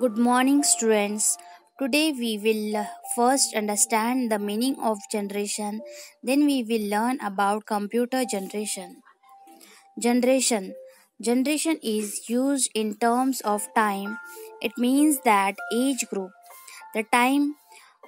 Good morning, students. Today we will first understand the meaning of generation, then we will learn about computer generation. Generation Generation is used in terms of time. It means that age group, the time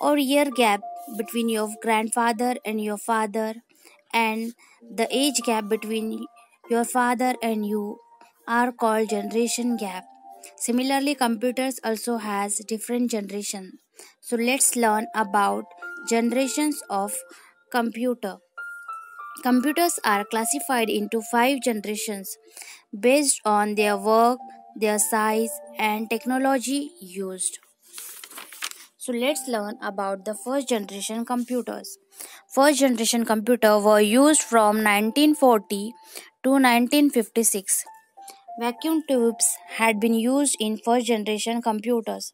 or year gap between your grandfather and your father, and the age gap between your father and you are called generation gap. Similarly, computers also has different generation. So let's learn about generations of computer. Computers are classified into 5 generations based on their work, their size, and technology used. So let's learn about the first generation computers. First generation computer were used from 1940 to 1956. Vacuum tubes had been used in first generation computers.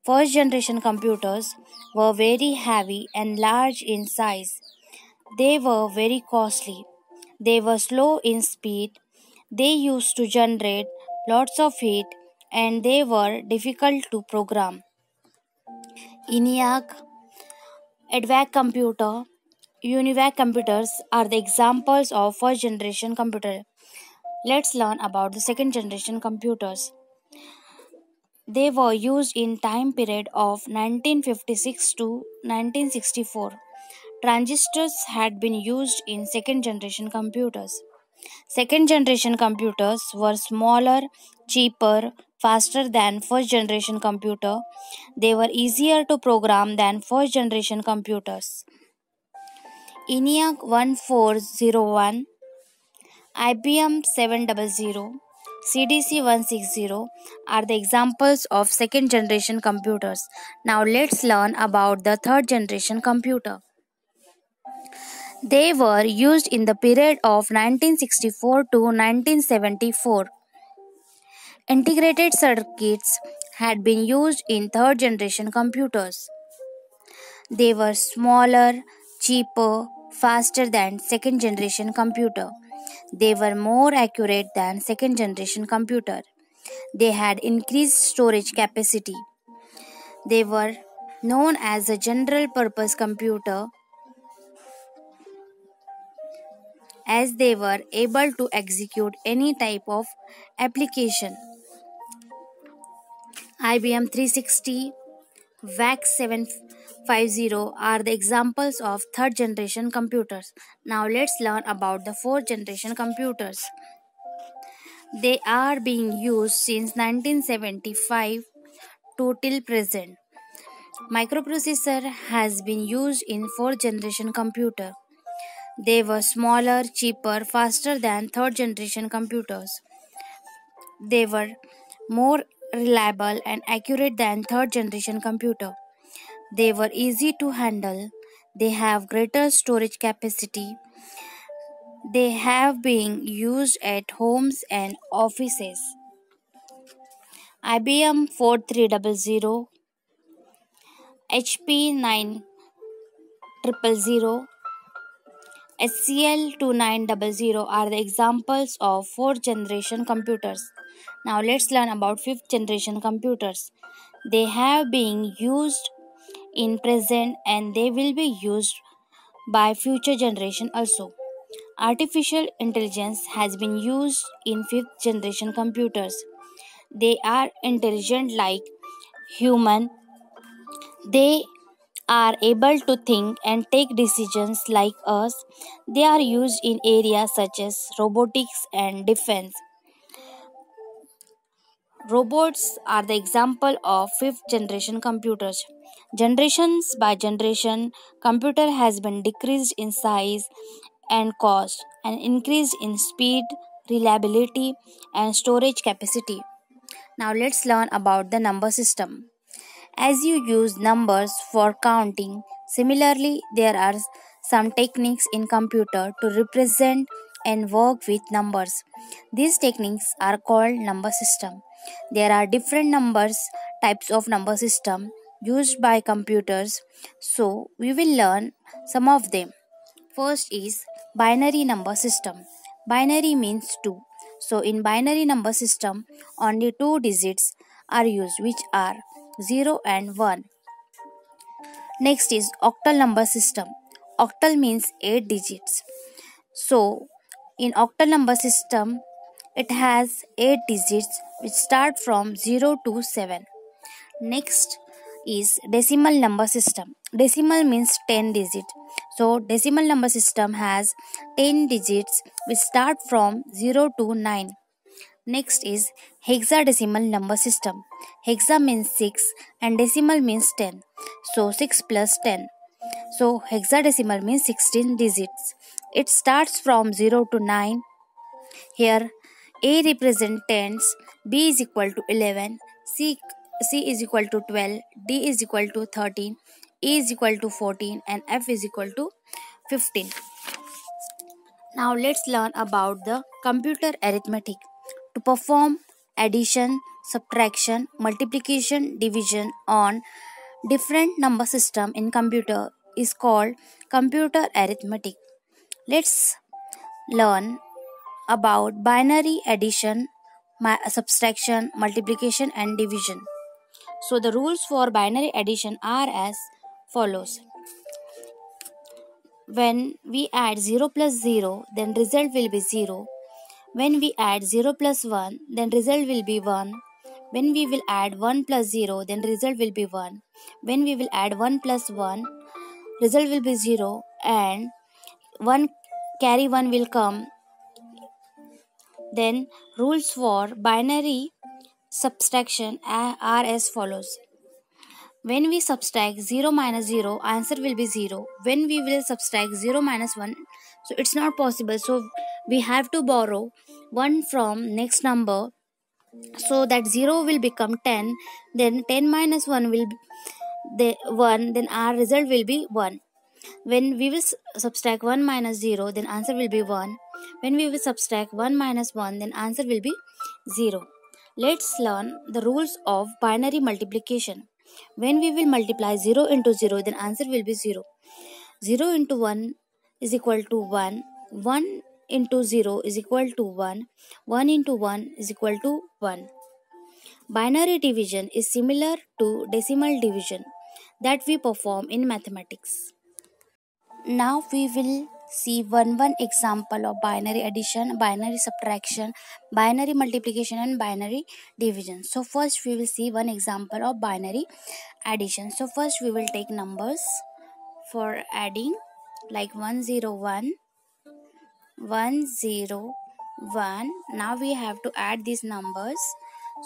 First generation computers were very heavy and large in size. They were very costly. They were slow in speed. They used to generate lots of heat and they were difficult to program. ENIAC, EDVAC computer, UNIVAC computers are the examples of first generation computer. Let's learn about the second generation computers. They were used in time period of 1956 to 1964. Transistors had been used in second generation computers. Second generation computers were smaller, cheaper, faster than first generation computer. They were easier to program than first generation computers. ENIAC 1401, IBM 700, CDC 160 are the examples of second generation computers. Now let's learn about the third generation computer. They were used in the period of 1964 to 1974. Integrated circuits had been used in third generation computers. They were smaller, cheaper, faster than second generation computer. They were more accurate than second generation computer. They had increased storage capacity. They were known as a general purpose computer as they were able to execute any type of application. IBM 360, VAX 750 are the examples of third generation computers. Now let's learn about the fourth generation computers. They are being used since 1975 to till present. Microprocessor has been used in fourth generation computer. They were smaller, cheaper, faster than third generation computers. They were more reliable and accurate than third generation computer. They were easy to handle. They have greater storage capacity. They have been used at homes and offices. IBM 4300, HP 9000, HCL 2900 are the examples of fourth generation computers. Now let's learn about fifth generation computers. They have been used in present and they will be used by future generation also. Artificial intelligence has been used in fifth generation computers. They are intelligent like human. They are able to think and take decisions like us. They are used in areas such as robotics and defense. Robots are the example of fifth generation computers. Generations by generation, computer has been decreased in size and cost and increased in speed, reliability and storage capacity. Now let's learn about the number system. As you use numbers for counting, similarly there are some techniques in computer to represent and work with numbers. These techniques are called number system. There are different numbers types of number system used by computers, so we will learn some of them. First is binary number system. Binary means 2. So in binary number system only two digits are used, which are 0 and 1. Next is octal number system. Octal means 8 digits. So, in octal number system, it has 8 digits which start from 0 to 7. Next is decimal number system. Decimal means 10 digits. So, decimal number system has 10 digits which start from 0 to 9. Next is hexadecimal number system. Hexa means 6 and decimal means 10. So 6 plus 10. So hexadecimal means 16 digits. It starts from 0 to 9. Here A represents tens, B is equal to 11, C is equal to 12, D is equal to 13, E is equal to 14 and F is equal to 15. Now let's learn about the computer arithmetic. To perform addition, subtraction, multiplication, division on different number system in computer is called computer arithmetic. Let's learn about binary addition, subtraction, multiplication and division. So the rules for binary addition are as follows. When we add 0 plus 0, then result will be 0. When we add 0 plus 1, then result will be 1. When we will add 1 plus 0, then result will be 1. When we will add 1 plus 1, result will be 0 and 1 carry 1 will come. Then rules for binary subtraction are as follows. When we subtract 0 minus 0, answer will be 0. When we will subtract 0 minus 1, so it's not possible. So we have to borrow 1 from next number. So that 0 will become 10. Then 10 minus 1 will be 1. Then our result will be 1. When we will subtract 1 minus 0, then answer will be 1. When we will subtract 1 minus 1, then answer will be 0. Let's learn the rules of binary multiplication. When we will multiply 0 into 0, then answer will be 0. 0 into 1 is equal to 1. 1 into 0 is equal to 1. 1 into 1 is equal to 1. Binary division is similar to decimal division that we perform in mathematics. Now we will see one example of binary addition, binary subtraction, binary multiplication and binary division. So first we will see one example of binary addition. So first we will take numbers for adding like 101, 101. Now we have to add these numbers.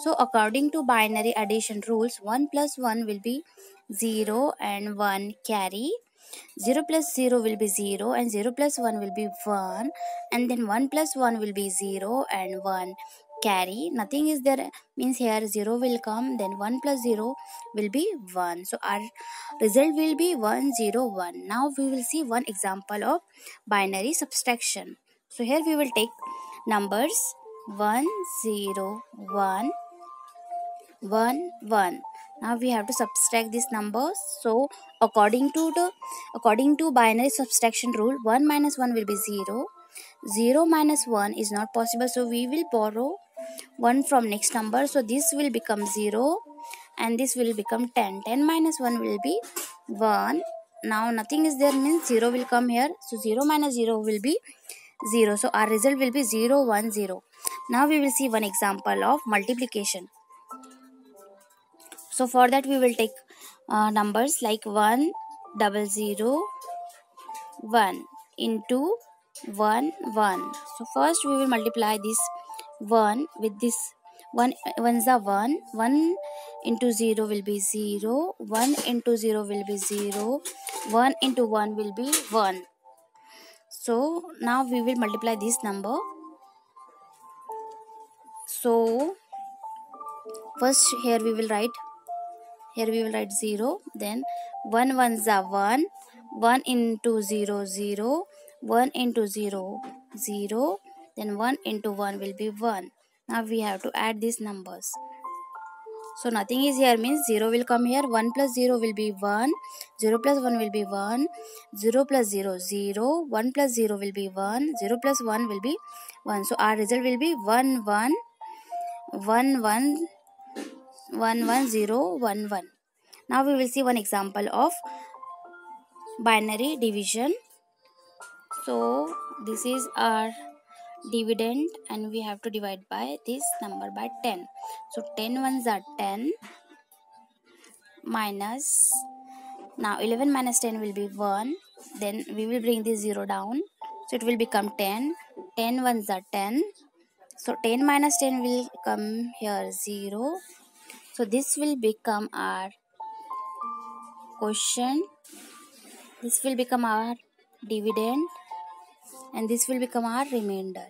So according to binary addition rules, 1 plus 1 will be 0 and 1 carry. 0 plus 0 will be 0 and 0 plus 1 will be 1, and then 1 plus 1 will be 0 and 1 carry. Nothing is there, means here 0 will come, then 1 plus 0 will be 1. So our result will be 101. Now we will see one example of binary subtraction. So here we will take numbers 101, 1 1. Now we have to subtract these numbers. So according to binary subtraction rule, 1 minus 1 will be 0. 0 minus 1 is not possible, so we will borrow 1 from next number. So this will become 0 and this will become 10. 10 minus 1 will be 1. Now nothing is there, means 0 will come here. So 0 minus 0 will be 0. So our result will be 0 1 0. Now we will see one example of multiplication. So for that we will take numbers like 1 0 1 into 1 1. So first we will multiply this 1 with this 1 1 is 1. 1 into 0 will be 0. 1 into 0 will be 0. 1 into 1 will be 1. So now we will multiply this number. So first here we will write 0, then 1 1 is 1, 1 into 0 0, 1 into 0 0, then 1 into 1 will be 1. Now we have to add these numbers. So nothing is here, means 0 will come here. 1 plus 0 will be 1, 0 plus 1 will be 1, 0 plus 0 0, 1 plus 0 will be 1, 0 plus 1 will be 1. So our result will be 1 1 1 1 11011. Now we will see one example of binary division. So this is our dividend and we have to divide by this number by 10. So 10 ones are 10 minus, now 11 minus 10 will be 1, then we will bring this 0 down, so it will become 10. 10 ones are 10, so 10 minus 10 will come here 0. So this will become our quotient, this will become our dividend, and this will become our remainder.